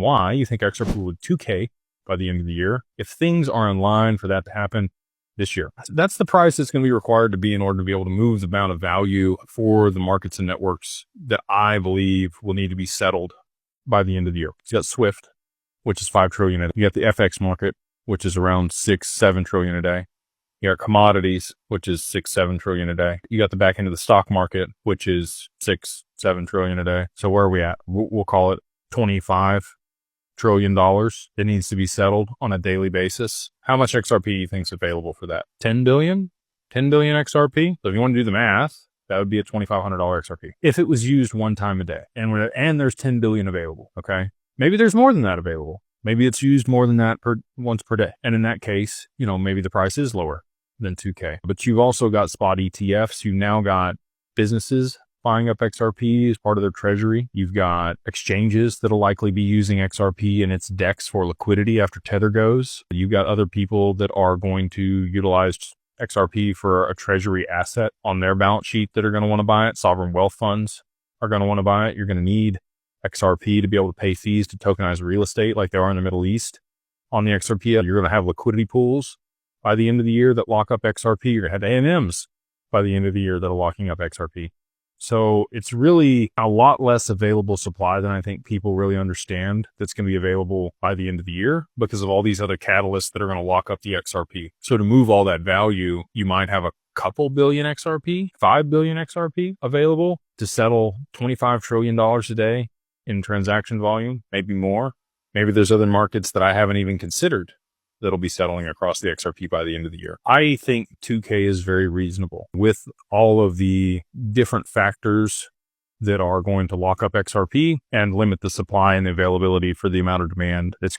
why you think XRP would 2K by the end of the year if things are in line for that to happen this year. That's the price that's going to be required to be in order to be able to move the amount of value for the markets and networks that I believe will need to be settled by the end of the year. You got Swift, which is 5 trillion a day. You got the FX market, which is around 6-7 trillion a day. You got commodities, which is 6-7 trillion a day. You got the back end of the stock market, which is 6-7 trillion a day. So where are we at? We'll call it $25 trillion that needs to be settled on a daily basis. How much XRP do you think is available for that? 10 billion? 10 billion XRP? So if you want to do the math, that would be a $2,500 XRP if it was used one time a day. And there's 10 billion available. Okay. Maybe there's more than that available. Maybe it's used more than that once per day. And in that case, maybe the price is lower than 2K. But you've also got spot ETFs. You've now got businesses buying up XRP as part of their treasury. You've got exchanges that'll likely be using XRP in its DEX for liquidity after Tether goes. You've got other people that are going to utilize XRP for a treasury asset on their balance sheet that are going to want to buy it. Sovereign wealth funds are going to want to buy it. You're going to need XRP to be able to pay fees to tokenize real estate like they are in the Middle East. On the XRP, you're going to have liquidity pools by the end of the year that lock up XRP. You're going to have AMMs by the end of the year that are locking up XRP. So it's really a lot less available supply than I think people really understand that's going to be available by the end of the year because of all these other catalysts that are going to lock up the XRP. So to move all that value, you might have a couple billion XRP, 5 billion XRP available to settle $25 trillion a day in transaction volume, maybe more. Maybe there's other markets that I haven't even considered that'll be settling across the XRP by the end of the year. I think 2K is very reasonable with all of the different factors that are going to lock up XRP and limit the supply and the availability for the amount of demand that's